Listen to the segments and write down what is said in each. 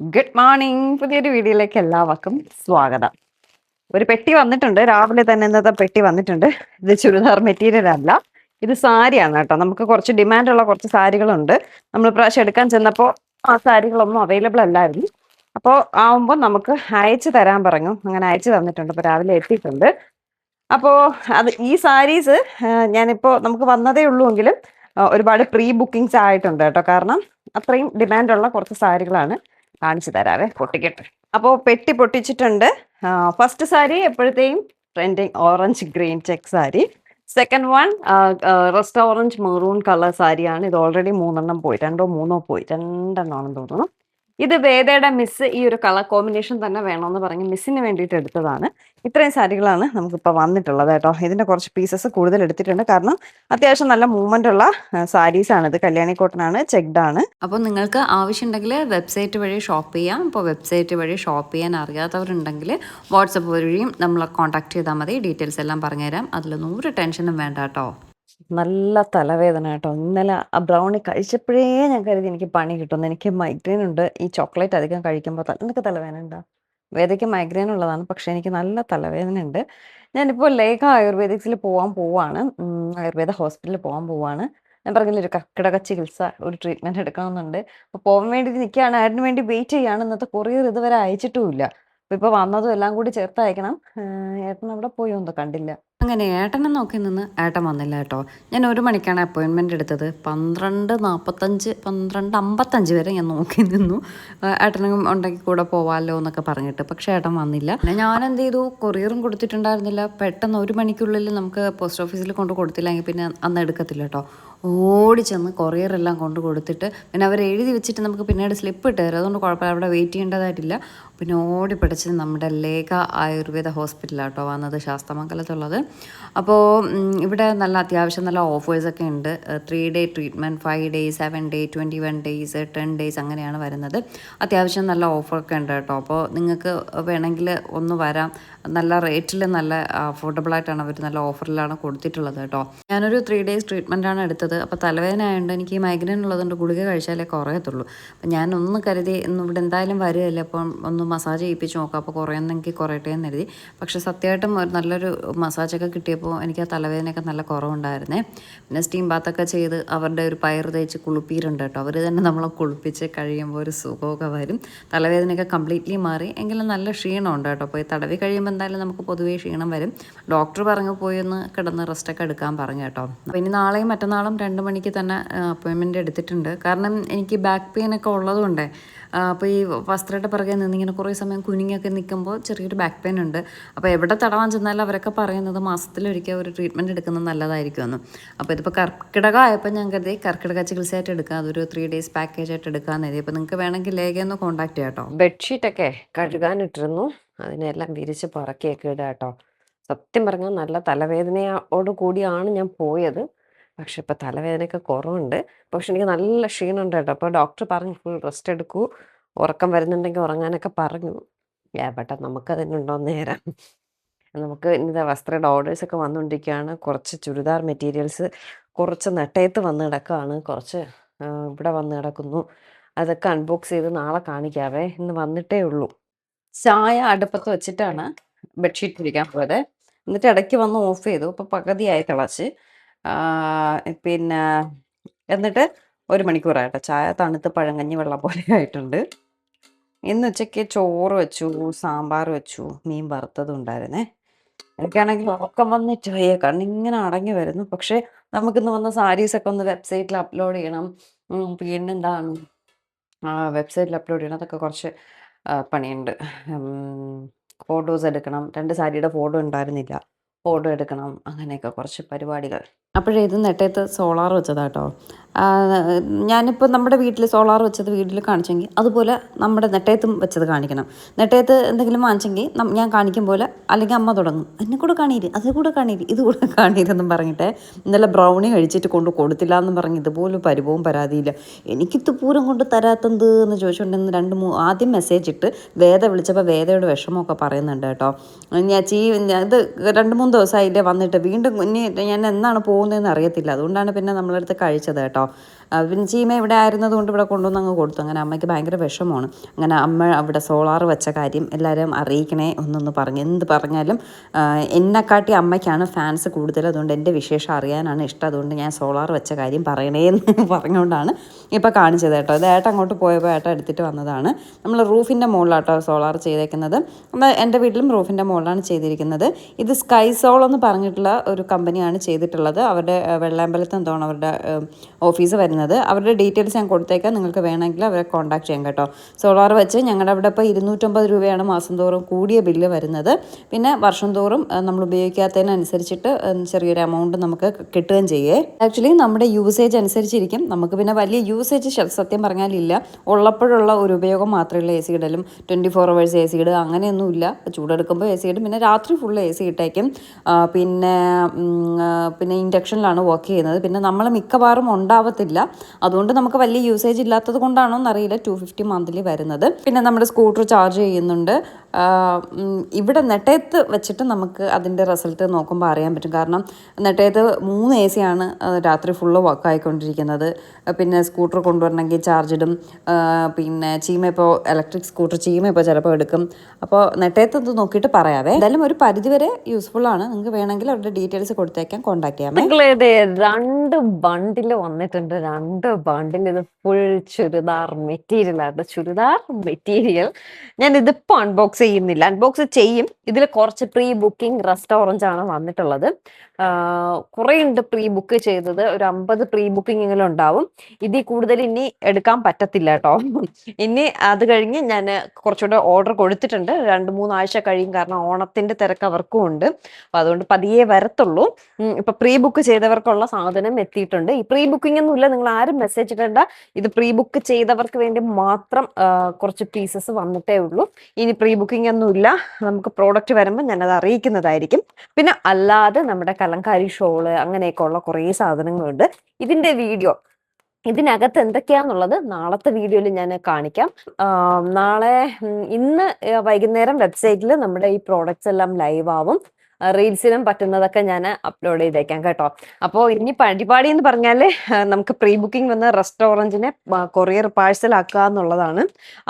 Good morning. പുതിയൊരു വീഡിയോയിലേക്ക് എല്ലാവർക്കും സ്വാഗതം. ഒരു പെട്ടി വന്നിട്ടുണ്ട്, രാവിലെ തന്നെ ഇന്നത്തെ പെട്ടി വന്നിട്ടുണ്ട്. ഇത് ചുരിദാർ മെറ്റീരിയൽ അല്ല, ഇത് സാരിയാണ് കേട്ടോ. നമുക്ക് കുറച്ച് ഡിമാൻഡുള്ള കുറച്ച് സാരികളുണ്ട്. നമ്മൾ പ്രാവശ്യം എടുക്കാൻ ചെന്നപ്പോൾ ആ സാരികളൊന്നും അവൈലബിൾ അല്ലായിരുന്നു. അപ്പോൾ ആവുമ്പോൾ നമുക്ക് അയച്ചു തരാൻ പറഞ്ഞു, അങ്ങനെ അയച്ചു തന്നിട്ടുണ്ട്. അപ്പോൾ രാവിലെ എത്തിയിട്ടുണ്ട്. അപ്പോൾ ഈ സാരീസ് ഞാനിപ്പോൾ നമുക്ക് വന്നതേ ഉള്ളൂ എങ്കിലും ഒരുപാട് പ്രീ ബുക്കിങ്സ് ആയിട്ടുണ്ട് കേട്ടോ. കാരണം അത്രയും ഡിമാൻഡുള്ള കുറച്ച് സാരികളാണ്. കാണിച്ചു തരാവേ, പൊട്ടിക്കട്ടെ. അപ്പോൾ പെട്ടി പൊട്ടിച്ചിട്ടുണ്ട്. ഫസ്റ്റ് സാരി എപ്പോഴത്തെയും trending orange green check sari. Second one rust orange maroon colour സാരിയാണ്. ഇത് ഓൾറെഡി 3 പോയി, 2 പോയി, 2 ആണെന്ന് തോന്നുന്നു. ഇത് വേദയുടെ മിസ് ഈ ഒരു കളർ കോമ്പിനേഷൻ തന്നെ വേണമെന്ന് പറഞ്ഞ് മിസ്സിന് വേണ്ടിയിട്ട് എടുത്തതാണ്. ഇത്രയും സാരികളാണ് നമുക്കിപ്പോൾ വന്നിട്ടുള്ളത് കേട്ടോ. ഇതിൻ്റെ കുറച്ച് പീസസ് കൂടുതൽ എടുത്തിട്ടുണ്ട്, കാരണം അത്യാവശ്യം നല്ല മൂവ്മെൻ്റ് ഉള്ള സാരീസാണ്. ഇത് കല്യാണി കോട്ടൺ ആണ്, ചെക്ഡ് ആണ്. അപ്പോൾ നിങ്ങൾക്ക് ആവശ്യമുണ്ടെങ്കിൽ വെബ്സൈറ്റ് വഴി ഷോപ്പ് ചെയ്യാം. ഇപ്പോൾ വെബ്സൈറ്റ് വഴി ഷോപ്പ് ചെയ്യാൻ അറിയാത്തവരുണ്ടെങ്കിൽ വാട്സപ്പ് വഴിയും നമ്മളെ കോൺടാക്ട് ചെയ്താൽ മതി. ഡീറ്റെയിൽസ് എല്ലാം പറഞ്ഞുതരാം. അതിലൊന്നും ഒരു ടെൻഷനും വേണ്ട കേട്ടോ. നല്ല തലവേദന കേട്ടോ. ഇന്നലെ ആ ബ്രൗണി കഴിച്ചപ്പോഴേ ഞാൻ കരുതി എനിക്ക് പണി കിട്ടുമെന്ന്. എനിക്ക് മൈഗ്രെയിൻ ഉണ്ട്. ഈ ചോക്ലേറ്റ് അധികം കഴിക്കുമ്പോൾ നിനക്ക് തലവേദന ഉണ്ടോ? വേദയ്ക്ക് മൈഗ്രെയിൻ ഉള്ളതാണ്, പക്ഷേ എനിക്ക് നല്ല തലവേദന ഉണ്ട്. ഞാനിപ്പോൾ ലേഖ ആയുർവേദിക്സിൽ പോവാണ്. ആയുർവേദ ഹോസ്പിറ്റലിൽ പോകാൻ പോവാണ്. ഞാൻ പറഞ്ഞില്ല, ഒരു കർക്കിടക ചികിത്സ, ഒരു ട്രീറ്റ്മെൻറ്റ് എടുക്കണമെന്നുണ്ട്. അപ്പോൾ പോകാൻ വേണ്ടി നിൽക്കുകയാണ്. അതിന് വേണ്ടി വെയിറ്റ് ചെയ്യുകയാണ്. ഇന്നത്തെ കൊറിയർ ഇതുവരെ അയച്ചിട്ടുമില്ല. അപ്പോൾ ഇപ്പോൾ വന്നതും എല്ലാം കൂടി ചേർത്ത് അയക്കണം. ഏട്ടൻ അവിടെ പോയി ഒന്നും കണ്ടില്ല. അങ്ങനെ ഏട്ടനെ നോക്കി നിന്ന് ഏട്ടൻ വന്നില്ല കേട്ടോ. ഞാൻ 1 മണിക്കാണ് അപ്പോയിൻമെൻറ്റ് എടുത്തത്. 12:45 12:55 വരെ ഞാൻ നോക്കി നിന്നു, ഏട്ടനും ഉണ്ടെങ്കിൽ കൂടെ പോവാമല്ലോ എന്നൊക്കെ പറഞ്ഞിട്ട്. പക്ഷേ ഏട്ടൻ വന്നില്ല. പിന്നെ ഞാൻ എന്ത് ചെയ്തു, കൊറിയറും കൊടുത്തിട്ടുണ്ടായിരുന്നില്ല. പെട്ടെന്ന് 1 മണിക്കുള്ളിൽ നമുക്ക് പോസ്റ്റ് ഓഫീസിൽ കൊണ്ട് കൊടുത്തില്ലെങ്കിൽ പിന്നെ അന്ന് എടുക്കത്തില്ല കേട്ടോ. ഓടി ചെന്ന് കൊറിയറെല്ലാം കൊണ്ട് കൊടുത്തിട്ട് പിന്നെ അവർ എഴുതി വെച്ചിട്ട് നമുക്ക് പിന്നീട് സ്ലിപ്പ് ഇട്ട് തരും. അതുകൊണ്ട് കുഴപ്പമില്ല, അവിടെ വെയിറ്റ് ചെയ്യേണ്ടതായിട്ടില്ല. പിന്നെ ഓടി പിടിച്ച് നമ്മുടെ ലേഖ ആയുർവേദ ഹോസ്പിറ്റലാട്ടോ വന്നത്, ശാസ്തമംഗലത്തുള്ളത്. അപ്പോൾ ഇവിടെ നല്ല അത്യാവശ്യം നല്ല ഓഫേഴ്സൊക്കെ ഉണ്ട്. 3 day treatment, 5 days, 7 day, 21 days, 10 days അങ്ങനെയാണ് വരുന്നത്. അത്യാവശ്യം നല്ല ഓഫറൊക്കെ ഉണ്ട് കേട്ടോ. അപ്പോൾ നിങ്ങൾക്ക് വേണമെങ്കിൽ ഒന്ന് വരാം. നല്ല റേറ്റിൽ നല്ല അഫോർഡബിളായിട്ടാണ് അവർ നല്ല ഓഫറിലാണ് കൊടുത്തിട്ടുള്ളത് കേട്ടോ. ഞാനൊരു 3 ഡേയ്സ് ട്രീറ്റ്മെൻറ്റാണ് എടുത്തത്. അപ്പോൾ തലവേദന ആയതുകൊണ്ട് എനിക്ക് ഈ മൈഗ്രെയിൻ ഉള്ളതുകൊണ്ട് ഗുളിക കഴിച്ചാലേ കുറയത്തുള്ളൂ. അപ്പം ഞാൻ ഒന്ന് കരുതി ഇവിടെ എന്തായാലും വരികയല്ലേ, അപ്പം ഒന്ന് മസാജ് ചെയ്യിപ്പിച്ച് നോക്കാം, അപ്പോൾ കുറയുന്നെങ്കിൽ കുറയട്ടെ എന്ന് കരുതി. പക്ഷേ സത്യമായിട്ടും ഒരു നല്ലൊരു മസാജൊക്കെ കിട്ടിയപ്പോൾ എനിക്ക് ആ തലവേദനയൊക്കെ നല്ല കുറവുണ്ടായിരുന്നേ. പിന്നെ സ്റ്റീം ബാത്തൊക്കെ ചെയ്ത് അവരുടെ ഒരു പയർ തേച്ച് കുളിപ്പീരുണ്ട് കേട്ടോ. അവർ തന്നെ നമ്മളെ കുളിപ്പിച്ച് കഴിയുമ്പോൾ ഒരു സുഖമൊക്കെ വരും. തലവേദനയൊക്കെ കംപ്ലീറ്റ്ലി മാറി. എങ്കിലും നല്ല ക്ഷീണമുണ്ട് കേട്ടോ. അപ്പോൾ ഈ തടവി കഴിയുമ്പോൾ എന്തായാലും നമുക്ക് പൊതുവേ ക്ഷീണം വരും. ഡോക്ടർ പറഞ്ഞു പോയി ഒന്ന് കിടന്ന് റെസ്റ്റൊക്കെ എടുക്കാൻ പറഞ്ഞു കേട്ടോ. അപ്പോൾ ഇനി നാളെയും മറ്റന്നാളും 2 മണിക്ക് തന്നെ അപ്പോയിൻമെൻറ്റ് എടുത്തിട്ടുണ്ട്. കാരണം എനിക്ക് ബാക്ക് പെയിനൊക്കെ ഉള്ളതുകൊണ്ടേ, അപ്പോൾ ഈ വസ്ത്രയുടെ പിറകെ നിന്നിങ്ങനെ കുറേ സമയം കുനിങ്ങൊക്കെ നിൽക്കുമ്പോൾ ചെറിയൊരു ബാക്ക് പെയിൻ ഉണ്ട്. അപ്പോൾ എവിടെ തടവാൻ ചെന്നാലും അവരൊക്കെ പറയുന്നത് മാസത്തിലൊരിക്കൽ ഒരു ട്രീറ്റ്മെൻറ്റ് എടുക്കുന്നത് നല്ലതായിരിക്കുമെന്ന്. അപ്പോൾ ഇതിപ്പോൾ കർക്കിടകമായപ്പോൾ ഞാൻ കരുതി കർക്കിടക ചികിത്സയായിട്ട് എടുക്കാം, അതൊരു 3 ഡേയ്സ് പാക്കേജായിട്ട് എടുക്കാമെന്ന് കരുതി. അപ്പോൾ നിങ്ങൾക്ക് വേണമെങ്കിൽ ലേഖയൊന്ന് കോൺടാക്ട് ചെയ്യാം കേട്ടോ. ബെഡ്ഷീറ്റൊക്കെ കഴുകാനിട്ടിരുന്നു, അതിനെല്ലാം വിരിച്ച് പറക്കിയൊക്കെ ഇടുക കേട്ടോ. സത്യം പറഞ്ഞാൽ നല്ല തലവേദനയോട് കൂടിയാണ് ഞാൻ പോയത്. പക്ഷെ ഇപ്പോൾ തലവേദനയൊക്കെ കുറവുണ്ട്. പക്ഷെ എനിക്ക് നല്ല ക്ഷീണമുണ്ട് കേട്ടോ. അപ്പോൾ ഡോക്ടർ പറഞ്ഞു ഫുൾ റെസ്റ്റ് എടുക്കൂ, ഉറക്കം വരുന്നുണ്ടെങ്കിൽ ഉറങ്ങാനൊക്കെ പറഞ്ഞു. എവിടെ നമുക്കതിനുണ്ടോ നേരം. നമുക്ക് ഇന്നത്തെ വസ്ത്രയുടെ ഓർഡേഴ്സൊക്കെ വന്നുകൊണ്ടിരിക്കുകയാണ്. കുറച്ച് ചുരിദാർ മെറ്റീരിയൽസ് കുറച്ച് നെട്ടയത്ത് വന്ന് കിടക്കുകയാണ്, കുറച്ച് ഇവിടെ വന്ന് കിടക്കുന്നു. അതൊക്കെ അൺബോക്സ് ചെയ്ത് നാളെ കാണിക്കാവേ. ഇന്ന് വന്നിട്ടേ ഉള്ളൂ. ചായ അടുപ്പത്ത് വെച്ചിട്ടാണ് ബെഡ്ഷീറ്റ് വിരിക്കാൻ പോയത്. എന്നിട്ട് ഇടയ്ക്ക് വന്ന് ഓഫ് ചെയ്തു. അപ്പോൾ പകുതിയായി തിളച്ച്. പിന്നെ എന്നിട്ട് 1 മണിക്കൂറായിട്ടോ. ചായ തണുത്ത് പഴങ്കഞ്ഞി വെള്ളം പോലെ ആയിട്ടുണ്ട്. ഇന്ന് ഉച്ചയ്ക്ക് ചോറ് വെച്ചു, സാമ്പാർ വെച്ചു, മീൻ വറുത്തതും ഉണ്ടായിരുന്നേ. എനിക്കാണെങ്കിൽ ഉറക്കം വന്നിട്ട് വയ്യ, കണ്ണിങ്ങനെ അടങ്ങി വരുന്നു. പക്ഷേ നമുക്കിന്ന് വന്ന സാരീസൊക്കെ ഒന്ന് വെബ്സൈറ്റിൽ അപ്ലോഡ് ചെയ്യണം. പിന്നെന്താണ് വെബ്സൈറ്റിൽ അപ്ലോഡ് ചെയ്യണം, അതൊക്കെ കുറച്ച് പണിയുണ്ട്. ഫോട്ടോസ് എടുക്കണം. 2 സാരിയുടെ ഫോട്ടോ ഉണ്ടായിരുന്നില്ല, ഫോട്ടോ എടുക്കണം. അങ്ങനെയൊക്കെ കുറച്ച് പരിപാടികൾ. അപ്പോഴേ ഇത് നെട്ടയത്ത് സോളാർ വെച്ചതാട്ടോ. ഞാനിപ്പോൾ നമ്മുടെ വീട്ടിൽ സോളാർ വെച്ചത് വീട്ടിൽ കാണിച്ചെങ്കിൽ അതുപോലെ നമ്മുടെ നെട്ടയത്തും വെച്ചത് കാണിക്കണം. നെട്ടയത്ത് എന്തെങ്കിലും വാങ്ങിച്ചെങ്കിൽ ഞാൻ കാണിക്കും പോലെ, അല്ലെങ്കിൽ അമ്മ തുടങ്ങും എന്നെ കൂടെ കാണീര്, അത് കൂടെ കാണീര്, ഇത് കൂടെ കാണീരെന്നും പറഞ്ഞിട്ട് ഇന്നലെ ബ്രൗണി കഴിച്ചിട്ട് കൊണ്ട് കൊടുത്തില്ല എന്നും പറഞ്ഞ് ഇതുപോലെ പരിഭവവും പരാതിയില്ല. എനിക്കിത് പൂരം കൊണ്ട് തരാത്തത് എന്ന് ചോദിച്ചുകൊണ്ടിരുന്ന് 2-3 ആദ്യം മെസ്സേജ് ഇട്ട് വേദ വിളിച്ചപ്പോൾ വേദയുടെ വിഷമമൊക്കെ പറയുന്നുണ്ട് കേട്ടോ. ഇത് 2-3 ദിവസമായില്ലേ വന്നിട്ട്, വീണ്ടും ഇനി ഞാൻ എന്നാണ് പോകുന്നതെന്ന് അറിയത്തില്ല. അതുകൊണ്ടാണ് പിന്നെ നമ്മളടുത്ത് കഴിച്ചത് കേട്ടോ. പിന്നെ ചീമ ഇവിടെ ആയിരുന്നത് കൊണ്ട് ഇവിടെ കൊണ്ടുവന്ന് അങ്ങ് കൊടുത്തു. അങ്ങനെ അമ്മയ്ക്ക് ഭയങ്കര വിഷമമാണ്. അങ്ങനെ അമ്മ അവിടെ സോളാർ വെച്ച കാര്യം എല്ലാവരും അറിയിക്കണേ ഒന്നൊന്ന് പറഞ്ഞു. എന്ത് പറഞ്ഞാലും എന്നെക്കാട്ടി അമ്മയ്ക്കാണ് ഫാൻസ് കൂടുതൽ. അതുകൊണ്ട് എൻ്റെ വിശേഷം അറിയാനാണ് ഇഷ്ടം. അതുകൊണ്ട് ഞാൻ സോളാർ വെച്ച കാര്യം പറയണേ എന്ന് പറഞ്ഞുകൊണ്ടാണ് ഇപ്പോൾ കാണിച്ചത് കേട്ടോ. ഇത് ഏട്ടൻ അങ്ങോട്ട് പോയപ്പോൾ ഏട്ടൻ എടുത്തിട്ട് വന്നതാണ്. നമ്മൾ റൂഫിൻ്റെ മുകളിലാട്ടോ സോളാർ ചെയ്തേക്കുന്നത്. എൻ്റെ വീട്ടിലും റൂഫിൻ്റെ മുകളിലാണ് ചെയ്തിരിക്കുന്നത്. ഇത് സ്കൈ സോൾ എന്ന് പറഞ്ഞിട്ടുള്ള ഒരു കമ്പനിയാണ് ചെയ്തിട്ടുള്ളത്. അവരുടെ വെള്ളാമ്പലത്ത് എന്തോണം അവരുടെ ഓഫീസ് വരുന്നത്. അവരുടെ ഡീറ്റെയിൽസ് ഞാൻ കൊടുത്തേക്കാം, നിങ്ങൾക്ക് വേണമെങ്കിൽ അവരെ കോൺടാക്ട് ചെയ്യാം കേട്ടോ. സോളാർ വെച്ച് ഞങ്ങളുടെ അവിടെ ഇപ്പോൾ 250 രൂപയാണ് മാസം തോറും കൂടിയ ബില്ല് വരുന്നത്. പിന്നെ വർഷം തോറും നമ്മൾ ഉപയോഗിക്കാത്തതിനനുസരിച്ചിട്ട് ചെറിയൊരു എമൗണ്ട് നമുക്ക് കിട്ടുകയും ചെയ്യേ. ആക്ച്വലി നമ്മുടെ യൂസേജ് അനുസരിച്ചിരിക്കും. നമുക്ക് പിന്നെ വലിയ യൂസേജ് സത്യം പറഞ്ഞാലില്ല. ഉള്ളപ്പോഴുള്ള ഒരു ഉപയോഗം മാത്രമേ എ സി ഇടലും 24 hours എ സി ഇടുക അങ്ങനെയൊന്നുമില്ല. ചൂടെടുക്കുമ്പോൾ എ സി ഇടും, പിന്നെ രാത്രി ഫുള്ള് എ സി ഇട്ടേക്കും. പിന്നെ ഇൻഡക്ഷനിലാണ് വർക്ക് ചെയ്യുന്നത്. പിന്നെ നമ്മൾ മിക്കവാറും ഉണ്ടാവത്തില്ല. അതുകൊണ്ട് നമുക്ക് വലിയ യൂസേജ് ഇല്ലാത്തത് കൊണ്ടാണോ എന്നറിയില്ല 250 മന്ത്ലി വരുന്നത്. പിന്നെ നമ്മുടെ സ്കൂട്ടർ ചാർജ് ചെയ്യുന്നുണ്ട്. ഇവിടെ നെട്ടയത്ത് വെച്ചിട്ട് നമുക്ക് അതിൻ്റെ റിസൾട്ട് നോക്കുമ്പോൾ അറിയാൻ പറ്റും. കാരണം നെട്ടയത്ത് 3 എ സിയാണ് രാത്രി ഫുള്ള് വർക്ക് ആയിക്കൊണ്ടിരിക്കുന്നത്. പിന്നെ സ്കൂട്ടർ കൊണ്ടുവരണമെങ്കിൽ ചാർജ് ഇടും. പിന്നെ ചീമ ഇപ്പോൾ ഇലക്ട്രിക് സ്കൂട്ടർ ചീമ ഇപ്പോൾ ചിലപ്പോൾ എടുക്കും. അപ്പോൾ നെട്ടയത്ത് ഇത് നോക്കിയിട്ട് പറയാവേ. എന്തായാലും ഒരു പരിധിവരെ യൂസ്ഫുൾ ആണ്. നിങ്ങൾക്ക് വേണമെങ്കിൽ അവരുടെ ഡീറ്റെയിൽസ് കൊടുത്തേക്കാൻ കോൺടാക്ട് ചെയ്യാമേ. 2 ബണ്ടിൽ വന്നിട്ടുണ്ട്. 2 ബണ്ടിൽ. ഇത് ഫുൾ ചുരിദാർ മെറ്റീരിയലാണ്. ചുരിദാർ മെറ്റീരിയൽ ഞാൻ ഇതിപ്പോൾ അൺബോക്സ് ചെയ്യുന്നില്ല. അൺബോക്സ് ചെയ്യും. ഇതിൽ കുറച്ച് പ്രീ ബുക്കിംഗ് റെസ്റ്റോറൻറ്റ് ആണ് വന്നിട്ടുള്ളത്. കുറേ ഉണ്ട് പ്രീ ബുക്ക് ചെയ്തത്. ഒരു 50 പ്രീ ബുക്കിംഗ് എങ്കിലും ഉണ്ടാവും. ഇതിൽ കൂടുതൽ ഇനി എടുക്കാൻ പറ്റത്തില്ല കേട്ടോ. ഇനി അത് കഴിഞ്ഞ് ഞാൻ കുറച്ചുകൂടെ ഓർഡർ കൊടുത്തിട്ടുണ്ട്. 2-3 ആഴ്ച കഴിയും. കാരണം ഓണത്തിൻ്റെ തിരക്ക് അവർക്കും ഉണ്ട്. അപ്പോൾ അതുകൊണ്ട് പതിയെ വരത്തുള്ളൂ. ഇപ്പം പ്രീ ബുക്ക് ചെയ്തവർക്കുള്ള സാധനം എത്തിയിട്ടുണ്ട്. ഈ പ്രീ ബുക്കിംഗ് ഒന്നുമില്ല, നിങ്ങൾ ആരും മെസ്സേജ് ഇടണ്ട. ഇത് പ്രീ ബുക്ക് ചെയ്തവർക്ക് വേണ്ടി മാത്രം കുറച്ച് പീസസ് വന്നിട്ടേ ഉള്ളൂ. ഇനി പ്രീ ബുക്കിംഗ് ഒന്നുമില്ല. നമുക്ക് പ്രോഡക്റ്റ് വരുമ്പോൾ ഞാനത് അറിയിക്കുന്നതായിരിക്കും. പിന്നെ അല്ലാതെ നമ്മുടെ കലങ്കാരി ഷോള് അങ്ങനെയൊക്കെ ഉള്ള കുറേ സാധനങ്ങളുണ്ട്. ഇതിൻ്റെ വീഡിയോ ഇതിനകത്ത് എന്തൊക്കെയാന്നുള്ളത് നാളത്തെ വീഡിയോയിൽ ഞാൻ കാണിക്കാം. നാളെ ഇന്ന് വൈകുന്നേരം വെബ്സൈറ്റിൽ നമ്മുടെ ഈ പ്രോഡക്റ്റ്സ് എല്ലാം ലൈവ് ആവും. റീൽസിനും പറ്റുന്നതൊക്കെ ഞാൻ അപ്ലോഡ് ചെയ്തേക്കാം കേട്ടോ. അപ്പോൾ ഇനി പരിപാടി എന്ന് പറഞ്ഞാൽ നമുക്ക് പ്രീ ബുക്കിംഗ് വന്ന റെസ്റ്റോറൻറ്റിനെ കൊറിയർ പാഴ്സൽ ആക്കുക എന്നുള്ളതാണ്.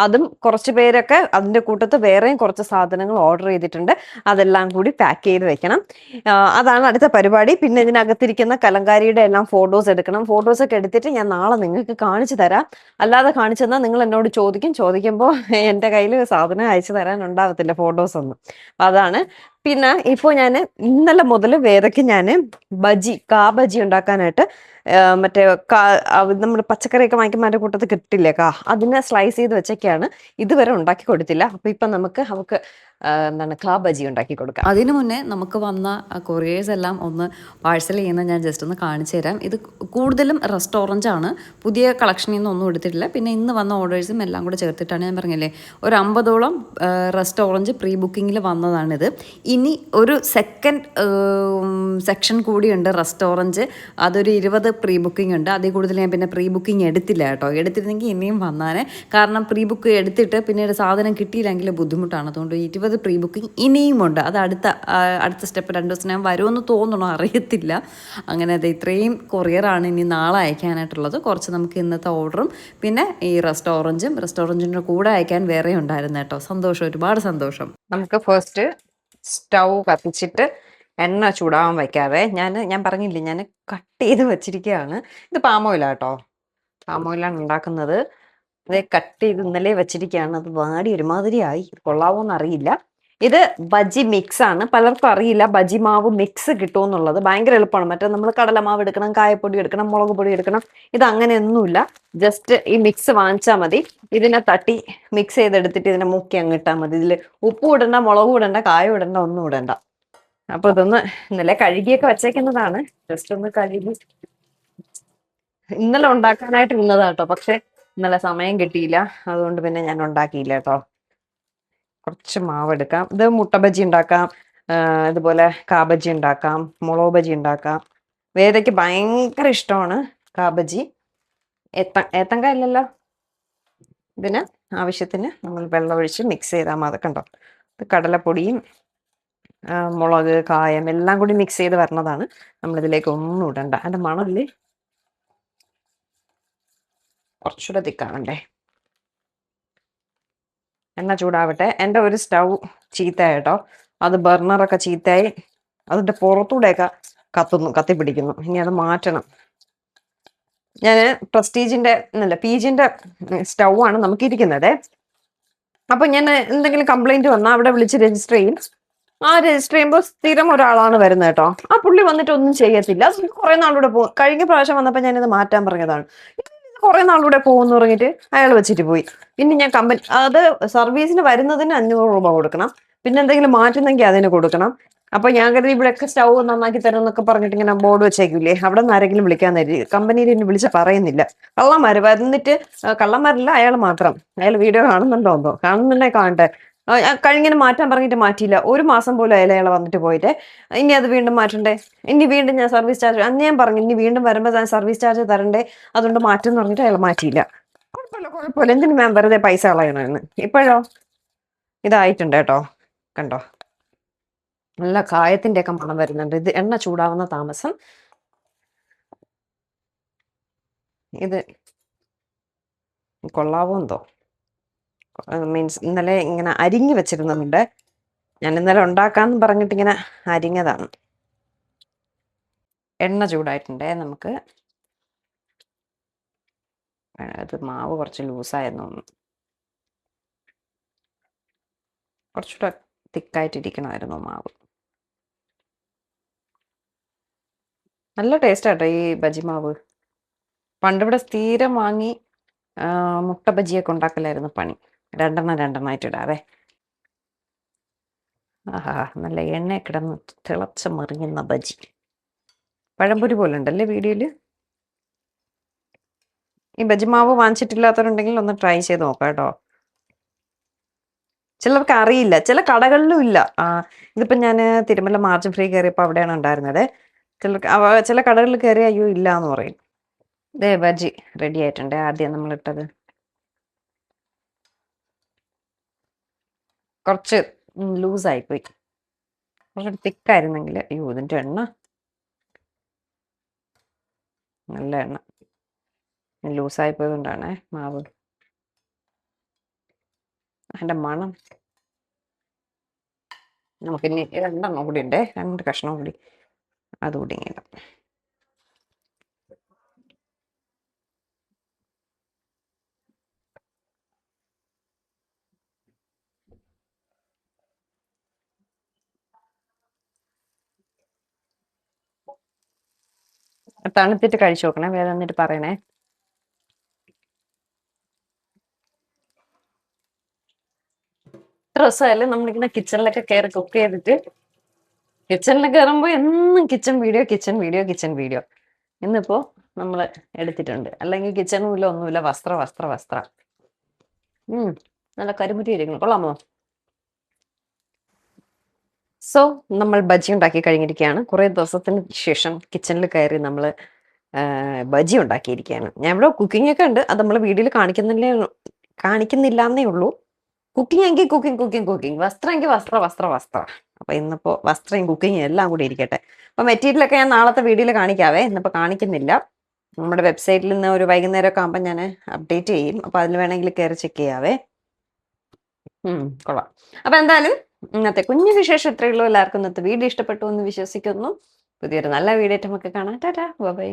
അതും കുറച്ച് പേരൊക്കെ അതിൻ്റെ കൂട്ടത്ത് വേറെയും കുറച്ച് സാധനങ്ങൾ ഓർഡർ ചെയ്തിട്ടുണ്ട്. അതെല്ലാം കൂടി പാക്ക് ചെയ്ത് വെക്കണം. അതാണ് അടുത്ത പരിപാടി. പിന്നെ ഇതിനകത്തിരിക്കുന്ന കലങ്കാരിയുടെ എല്ലാം ഫോട്ടോസ് എടുക്കണം. ഫോട്ടോസൊക്കെ എടുത്തിട്ട് ഞാൻ നാളെ നിങ്ങൾക്ക് കാണിച്ചു തരാം. അല്ലാതെ കാണിച്ചു തന്നാൽ നിങ്ങൾ എന്നോട് ചോദിക്കുമ്പോൾ എൻ്റെ കയ്യിൽ സാധനം അയച്ചു തരാൻ ഉണ്ടാവത്തില്ല ഫോട്ടോസൊന്നും. അതാണ്. പിന്നെ ഇപ്പോൾ ഞാൻ ഇന്നലെ മുതൽ വേദയ്ക്ക് ഞാൻ കാ ബജി ഉണ്ടാക്കാനായിട്ട് മറ്റേ നമ്മൾ പച്ചക്കറിയൊക്കെ വാങ്ങിക്കുമ്പോൾ അതിൻ്റെ കൂട്ടത്തിൽ കിട്ടില്ലേ അതിനെ സ്ലൈസ് ചെയ്ത് വെച്ചൊക്കെയാണ്. ഇതുവരെ ഉണ്ടാക്കി കൊടുത്തില്ല. അപ്പോൾ ഇപ്പം നമുക്ക് അവൾക്ക് കാ ബജി ഉണ്ടാക്കി കൊടുക്കാം. അതിനു മുന്നേ നമുക്ക് വന്ന കൊറിയേഴ്സ് എല്ലാം ഒന്ന് പാഴ്സൽ ചെയ്യുന്ന ഞാൻ ജസ്റ്റ് ഒന്ന് കാണിച്ചു തരാം. ഇത് കൂടുതലും റെസ്റ്റോറൻ്റ് ആണ്. പുതിയ കളക്ഷനിൽ നിന്നും ഒന്നും എടുത്തിട്ടില്ല. പിന്നെ ഇന്ന് വന്ന ഓർഡേഴ്സും എല്ലാം കൂടെ ചേർത്തിട്ടാണ്. ഞാൻ പറഞ്ഞില്ലേ ഒരു 50ഓളം റെസ്റ്റോറൻറ്റ് പ്രീ ബുക്കിങ്ങിൽ വന്നതാണിത്. ഇനി ഒരു സെക്കൻഡ് സെക്ഷൻ കൂടിയുണ്ട് റെസ്റ്റോറൻറ്റ്. അതൊരു 20 പ്രീ ബുക്കിംഗ് ഉണ്ട്. അതിൽ കൂടുതൽ ഞാൻ പിന്നെ പ്രീ ബുക്കിംഗ് എടുത്തില്ല കേട്ടോ. എടുത്തിരുന്നെങ്കിൽ ഇനിയും വന്നാനേ. കാരണം പ്രീ ബുക്ക് എടുത്തിട്ട് പിന്നീട് സാധനം കിട്ടിയില്ലെങ്കിൽ ബുദ്ധിമുട്ടാണ്. അതുകൊണ്ട് 20 പ്രീ ബുക്കിംഗ് ഇനിയുമുണ്ട്. അത് അടുത്ത സ്റ്റെപ്പ് 2 ദിവസം ഞാൻ വരുമെന്ന് തോന്നണോ അറിയത്തില്ല. അങ്ങനെ അത് ഇത്രയും കൊറിയറാണ് ഇനി നാളെ അയക്കാനായിട്ടുള്ളത്. കുറച്ച് നമുക്ക് ഇന്നത്തെ ഓർഡറും പിന്നെ ഈ റെസ്റ്റോറൻറ്റിൻ്റെ കൂടെ അയക്കാൻ വേറെ ഉണ്ടായിരുന്നു കേട്ടോ. സന്തോഷം, ഒരുപാട് സന്തോഷം. നമുക്ക് ഫസ്റ്റ് സ്റ്റൗ കത്തിച്ചിട്ട് എണ്ണ ചൂടാവാൻ വയ്ക്കാവേ. ഞാൻ പറഞ്ഞില്ലേ ഞാൻ കട്ട് ചെയ്ത് വെച്ചിരിക്കുകയാണ്. ഇത് പാമോയിലാണ് കേട്ടോ. പാമോയിലാണ് ഉണ്ടാക്കുന്നത്. അത് കട്ട് ചെയ്ത് ഇന്നലെ വെച്ചിരിക്കുകയാണ്. അത് വാടി ഒരുമാതിരിയായി. കൊള്ളാവോന്ന് അറിയില്ല. ഇത് ബജി മിക്സ് ആണ്. പലർക്കും അറിയില്ല ബജി മാവ് മിക്സ് കിട്ടുമെന്നുള്ളത്. ഭയങ്കര എളുപ്പമാണ്. മറ്റേ നമ്മൾ കടലമാവ് എടുക്കണം, കായപ്പൊടി എടുക്കണം, മുളക് പൊടി എടുക്കണം. ഇത് അങ്ങനെയൊന്നുമില്ല. ജസ്റ്റ് ഈ മിക്സ് വാങ്ങിച്ചാൽ മതി. ഇതിനെ തട്ടി മിക്സ് ചെയ്തെടുത്തിട്ട് ഇതിനെ മുക്കി അങ്ങിട്ടാൽ മതി. ഇതിൽ ഉപ്പും ഇടണ്ട, മുളകും ഇടണ്ട, കായം ഇടണ്ട, ഒന്നും ഇടണ്ട. അപ്പൊ ഇതൊന്ന് ഇന്നലെ കഴുകിയൊക്കെ വെച്ചേക്കുന്നതാണ്. ജസ്റ്റ് ഒന്ന് കഴുകി ഇന്നലെ ഉണ്ടാക്കാനായിട്ട് ഇരുന്നതാട്ടോ. പക്ഷെ ഇന്നലെ സമയം കിട്ടിയില്ല. അതുകൊണ്ട് പിന്നെ ഞാൻ ഉണ്ടാക്കിയില്ല കേട്ടോ. കുറച്ച് മാവ് എടുക്കാം. ഇത് മുട്ട ബജി ഉണ്ടാക്കാം, ഇതുപോലെ കാ ബജി ഉണ്ടാക്കാം, മുളക് ബജി ഉണ്ടാക്കാം. വേദയ്ക്ക് ഭയങ്കര ഇഷ്ടമാണ് കാ ബജി. ഏത്തങ്കായ ഇല്ലല്ലോ. ഇതിന് ആവശ്യത്തിന് നമ്മൾ വെള്ളം ഒഴിച്ച് മിക്സ് ചെയ്താൽ മതി. കണ്ടോ, ഇത് കടലപ്പൊടിയും മുളക്, കായം എല്ലാം കൂടി മിക്സ് ചെയ്ത് വരണതാണ്. നമ്മളിതിലേക്ക് ഒന്നും ഇടണ്ട. അതിൻ്റെ മണമില്ലേ കുറച്ചുകൂടെ തിക്കാവണ്ടേ. എണ്ണ ചൂടാവട്ടെ. എൻ്റെ ഒരു സ്റ്റൗ ചീത്തയായി കേട്ടോ. അത് ബർണറൊക്കെ ചീത്തയായി അതിൻ്റെ പുറത്തൂടെയൊക്കെ കത്തിപ്പിടിക്കുന്നു. ഇനി അത് മാറ്റണം. ഞാൻ പ്രസ്റ്റീജിൻ്റെ അല്ല പീജിൻ്റെ സ്റ്റൗ ആണ് നമുക്കിരിക്കുന്നത്. അപ്പം ഞാൻ എന്തെങ്കിലും കംപ്ലൈൻറ്റ് വന്നാൽ അവിടെ വിളിച്ച് രജിസ്റ്റർ ചെയ്യും. ആ രജിസ്റ്റർ ചെയ്യുമ്പോൾ സ്ഥിരം ഒരാളാണ് വരുന്നത് കേട്ടോ. ആ പുള്ളി വന്നിട്ട് ഒന്നും ചെയ്യത്തില്ല. അത് കുറേ നാളൂടെ പോകും. കഴിഞ്ഞ പ്രാവശ്യം വന്നപ്പോൾ ഞാനിത് മാറ്റാൻ പറഞ്ഞതാണ്. കുറേ നാളൂടെ പോകുമെന്ന് പറഞ്ഞിട്ട് അയാൾ വെച്ചിട്ട് പോയി. പിന്നെ ഞാൻ അത് സർവീസിന് വരുന്നതിന് 500 രൂപ കൊടുക്കണം. പിന്നെ എന്തെങ്കിലും മാറ്റുന്നെങ്കിൽ അതിന് കൊടുക്കണം. അപ്പൊ ഞാൻ കരുതി ഇവിടെയൊക്കെ സ്റ്റൗ നന്നാക്കി തരും എന്നൊക്കെ പറഞ്ഞിട്ട് ഇങ്ങനെ ബോർഡ് വെച്ചേക്കൂലേ, അവിടെ നിന്ന് ആരെങ്കിലും വിളിക്കാൻ തരും. കമ്പനിയിൽ എന്നെ വിളിച്ച് പറയുന്നില്ല. കള്ളന്മാര് വന്നിട്ട്, കള്ളന്മാരല്ല അയാൾ മാത്രം. അയാൾ വീഡിയോ കാണുന്നുണ്ടോന്നോ, കാണുന്നുണ്ടെ കാണട്ടെ. കഴിഞ്ഞിന് മാറ്റാൻ പറഞ്ഞിട്ട് മാറ്റിയില്ല. 1 മാസം പോലും അയാൾ വന്നിട്ട് പോയിട്ട് ഇനി അത് വീണ്ടും മാറ്റണ്ടേ, ഇനി വീണ്ടും ഞാൻ സർവീസ് ചാർജ് അന്ന് ഞാൻ പറഞ്ഞു ഇനി വീണ്ടും വരുമ്പോൾ ഞാൻ സർവീസ് ചാർജ് തരണ്ടേ, അതുകൊണ്ട് മാറ്റം എന്ന് പറഞ്ഞിട്ട് അയാൾ മാറ്റിയില്ല. കുഴപ്പമില്ല, എന്തിനു മാം വെറുതെ പൈസ കളയണമെന്ന്. ഇപ്പോഴോ ഇതായിട്ടുണ്ട് കേട്ടോ, കണ്ടോ, നല്ല കായത്തിന്റെ ഒക്കെ മണം വരുന്നുണ്ട്. ഇത് എണ്ണ ചൂടാവുന്ന താമസം. ഇത് കൊള്ളാവോ എന്തോ, മീൻസ് ഇന്നലെ ഇങ്ങനെ അരിഞ്ഞു വെച്ചിരുന്നുണ്ട്. ഞാൻ ഇന്നലെ ഉണ്ടാക്കാന്ന് പറഞ്ഞിട്ട് ഇങ്ങനെ അരിഞ്ഞതാണ്. എണ്ണ ചൂടായിട്ടുണ്ടേ. നമുക്ക് അത് മാവ് കുറച്ച് ലൂസായിരുന്നു, കുറച്ചുകൂടെ തിക്കായിട്ടിരിക്കണമായിരുന്നു മാവ്. നല്ല ടേസ്റ്റ് ആട്ടോ ഈ ബജി മാവ്. പണ്ടിവിടെ സ്ഥിരം വാങ്ങി മുട്ട ബജിയൊക്കെ ഉണ്ടാക്കലായിരുന്നു പണി. 2 ആയിട്ട് ഇടാവേ. ആഹാ, നല്ല എണ്ണ കിടന്ന് തിളച്ച മറിയുന്ന ബജി. പഴംപൊരി പോലെ ഉണ്ടല്ലേ വീഡിയോയില്. ഈ ബജി മാവ് വാങ്ങിച്ചിട്ടില്ലാത്തവരുണ്ടെങ്കിൽ ഒന്ന് ട്രൈ ചെയ്ത് നോക്കാം കേട്ടോ. ചിലർക്ക് അറിയില്ല, ചില കടകളിലും ഇല്ല. ഇതിപ്പോ ഞാൻ തിരുമല മാർജിൻ ഫ്രീ കയറിയപ്പോൾ അവിടെയാണ് ഉണ്ടായിരുന്നത്. ചില കടകളിൽ കയറി അയ്യോ ഇല്ല എന്ന് പറയും. ദേ ബജി റെഡി ആയിട്ടുണ്ട്. ആദ്യം നമ്മൾ ഇട്ടത് കുറച്ച് ലൂസായിപ്പോയി. കുറച്ച് തിക്കായിരുന്നെങ്കിൽ, അയ്യോ ഇതിൻ്റെ എണ്ണ, നല്ല എണ്ണ ലൂസായി പോയതുകൊണ്ടാണ് മാവ്. അതിൻ്റെ മണം. നമുക്കിനി 2 കൂടി ഉണ്ടേ, 2 കഷ്ണം കൂടി അതുകൂടി ഇങ്ങനെ. തണുത്തിട്ട് കഴിച്ചു നോക്കണേ, വേറെ എന്നിട്ട് പറയണേ. ഇത്ര രസമല്ലേ നമ്മളിങ്ങനെ കിച്ചണിലൊക്കെ കയറി കുക്ക് ചെയ്തിട്ട്. കിച്ചണിൽ കയറുമ്പോൾ എന്നും kitchen video, kitchen video, kitchen video. ഇന്നിപ്പോ നമ്മൾ എടുത്തിട്ടുണ്ട്. അല്ലെങ്കിൽ കിച്ചണും ഇല്ല, ഒന്നുമില്ല, വസ്ത്ര. നല്ല കരിമുറ്റി ഇരിക്കുന്നു, കൊള്ളാമോ? സോ നമ്മൾ ബജി ഉണ്ടാക്കി കഴിഞ്ഞിരിക്കുകയാണ്. കുറേ ദിവസത്തിന് ശേഷം കിച്ചണിൽ കയറി നമ്മൾ ബജി ഉണ്ടാക്കിയിരിക്കുകയാണ്. ഞാൻ ഇവിടെ കുക്കിംഗ് ഒക്കെ ഉണ്ട്, അത് നമ്മൾ വീഡിയോയിൽ കാണിക്കുന്നില്ല എന്നേ ഉള്ളൂ. കുക്കിംഗ് എങ്കിൽ കുക്കിംഗ്, വസ്ത്രം എങ്കിൽ വസ്ത്ര. അപ്പൊ ഇന്നിപ്പോ വസ്ത്രയും കുക്കിങ്ങും എല്ലാം കൂടി ഇരിക്കട്ടെ. അപ്പൊ മെറ്റീരിയലൊക്കെ ഞാൻ നാളത്തെ വീഡിയോയിൽ കാണിക്കാവേ, ഇന്നിപ്പോ കാണിക്കുന്നില്ല. നമ്മുടെ വെബ്സൈറ്റിൽ നിന്ന് ഒരു വൈകുന്നേരമൊക്കെ ആകുമ്പോൾ ഞാൻ അപ്ഡേറ്റ് ചെയ്യും. അപ്പൊ അതിൽ വേണമെങ്കിൽ കയറി ചെക്ക് ചെയ്യാവേ. കൊള്ളാം. അപ്പൊ എന്തായാലും ഇന്നത്തെ കുഞ്ഞു വിശേഷം ഇത്രയേ ഉള്ളൂ. എല്ലാവർക്കും ഇന്നത്തെ വീഡിയോ ഇഷ്ടപ്പെട്ടു എന്ന് വിശ്വസിക്കുന്നു. പുതിയൊരു നല്ല വീഡിയോ ആയിട്ട് നമുക്ക് കാണാം. ടാറ്റാ, ബൈ.